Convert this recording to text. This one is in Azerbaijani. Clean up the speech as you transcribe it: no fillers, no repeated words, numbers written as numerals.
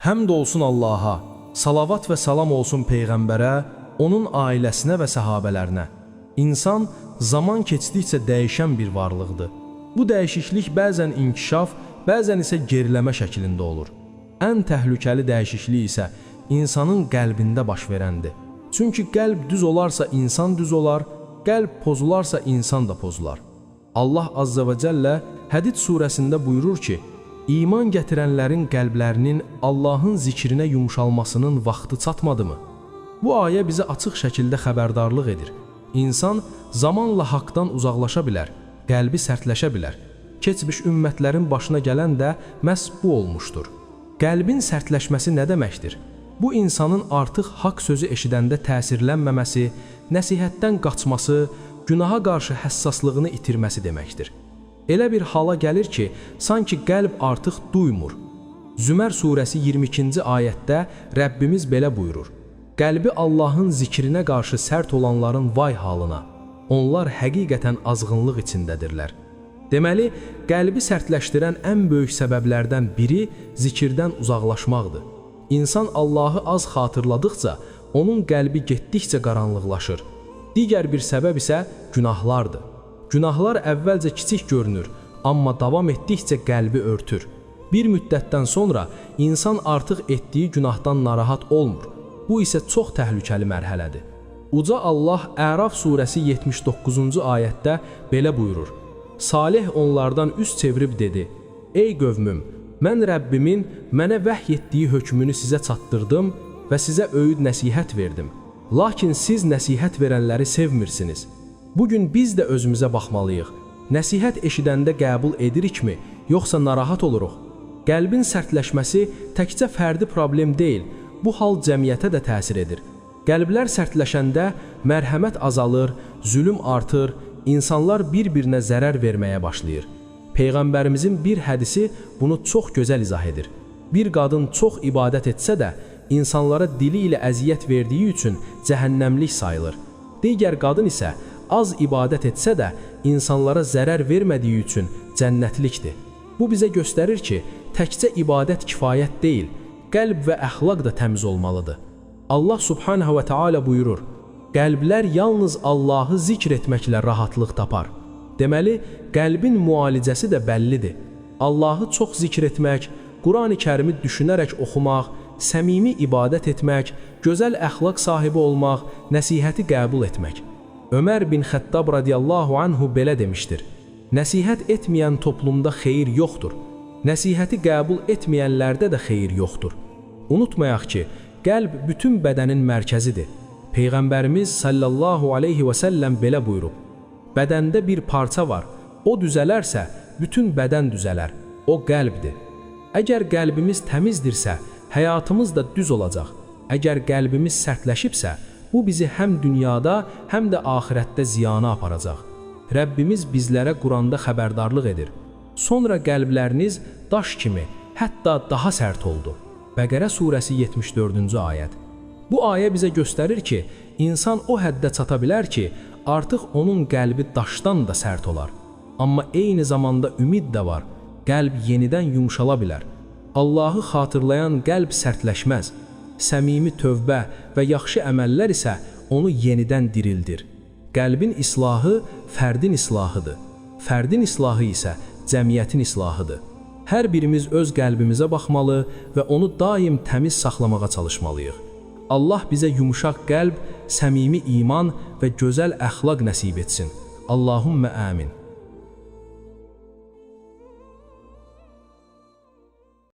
Həmd olsun Allaha, salavat və salam olsun Peyğəmbərə, onun ailəsinə və səhabələrinə. İnsan zaman keçdikcə dəyişən bir varlıqdır. Bu dəyişiklik bəzən inkişaf, bəzən isə geriləmə şəklində olur. Ən təhlükəli dəyişiklik isə insanın qəlbində baş verəndir. Çünki qəlb düz olarsa insan düz olar, qəlb pozularsa insan da pozular. Allah Azza və Cəllə Hədid surəsində buyurur ki, İman gətirənlərin qəlblərinin Allahın zikrinə yumşalmasının vaxtı çatmadımı? Bu ayə bizə açıq şəkildə xəbərdarlıq edir. İnsan zamanla haqdan uzaqlaşa bilər, qəlbi sərtləşə bilər. Keçmiş ümmətlərin başına gələn də məhz bu olmuşdur. Qəlbin sərtləşməsi nə deməkdir? Bu insanın artıq haqq sözü eşidəndə təsirlənməməsi, nəsihətdən qaçması, günaha qarşı həssaslığını itirməsi deməkdir. Elə bir hala gəlir ki, sanki qəlb artıq duymur. Zümər surəsi 22-ci ayətdə Rəbbimiz belə buyurur: Qəlbi Allahın zikrinə qarşı sərt olanların vay halına, onlar həqiqətən azğınlıq içindədirlər. Deməli, qəlbi sərtləşdirən ən böyük səbəblərdən biri zikirdən uzaqlaşmaqdır. İnsan Allahı az xatırladıqca, onun qəlbi getdikcə qaranlıqlaşır. Digər bir səbəb isə günahlardır. Günahlar əvvəlcə kiçik görünür, amma davam etdikcə qəlbi örtür. Bir müddətdən sonra insan artıq etdiyi günahdan narahat olmur. Bu isə çox təhlükəli mərhələdir. Uca Allah Əraf surəsi 79-cu ayətdə belə buyurur: Salih onlardan üz çevirib dedi: Ey qövmüm, mən Rəbbimin mənə vəhy etdiyi hökmünü sizə çatdırdım və sizə öyüd nəsihət verdim. Lakin siz nəsihət verənləri sevmirsiniz. Bugün biz də özümüzə baxmalıyıq. Nəsihət eşidəndə qəbul edirikmi, yoxsa narahat oluruq? Qəlbin sərtləşməsi təkcə fərdi problem deyil, bu hal cəmiyyətə də təsir edir. Qəlblər sərtləşəndə mərhəmət azalır, zülm artır, insanlar bir-birinə zərər verməyə başlayır. Peyğəmbərimizin bir hədisi bunu çox gözəl izah edir. Bir qadın çox ibadət etsə də, insanlara dili ilə əziyyət verdiyi üçün cəhənnəmlik sayılır. Digər qadın isə az ibadət etsə də, insanlara zərər vermədiyi üçün cənnətlikdir. Bu bizə göstərir ki, təkcə ibadət kifayət deyil, qəlb və əxlaq da təmiz olmalıdır. Allah subhanahu və teala buyurur: Qəlblər yalnız Allahı zikr etməklə rahatlıq tapar. Deməli, qəlbin müalicəsi də bəllidir. Allahı çox zikr etmək, Qurani Kərimi düşünərək oxumaq, səmimi ibadət etmək, gözəl əxlaq sahibi olmaq, nəsihəti qəbul etmək. Ömər bin Xəttab radiyallahu anhu belə demişdir: Nəsihət etməyən toplumda xeyir yoxdur. Nəsihəti qəbul etməyənlərdə də xeyir yoxdur. Unutmayaq ki, qəlb bütün bədənin mərkəzidir. Peyğəmbərimiz sallallahu aleyhi və səlləm belə buyurub: Bədəndə bir parça var, o düzələrsə, bütün bədən düzələr, o qəlbdir. Əgər qəlbimiz təmizdirsə, həyatımız da düz olacaq. Əgər qəlbimiz sərtləşibsə, bu bizi həm dünyada, həm də axirətdə ziyana aparacaq. Rəbbimiz bizlərə Quranda xəbərdarlıq edir. Sonra qəlbləriniz daş kimi, hətta daha sərt oldu. Bəqərə surəsi 74-cü ayət. Bu ayə bizə göstərir ki, insan o həddə çata bilər ki, artıq onun qəlbi daşdan da sərt olar. Amma eyni zamanda ümid də var, qəlb yenidən yumşala bilər. Allahı xatırlayan qəlb sərtləşməz. Səmimi tövbə və yaxşı əməllər isə onu yenidən dirildir. Qəlbin islahı fərdin islahıdır. Fərdin islahı isə cəmiyyətin islahıdır. Hər birimiz öz qəlbimizə baxmalı və onu daim təmiz saxlamağa çalışmalıyıq. Allah bizə yumuşaq qəlb, səmimi iman və gözəl əxlaq nəsib etsin. Allahümmə amin.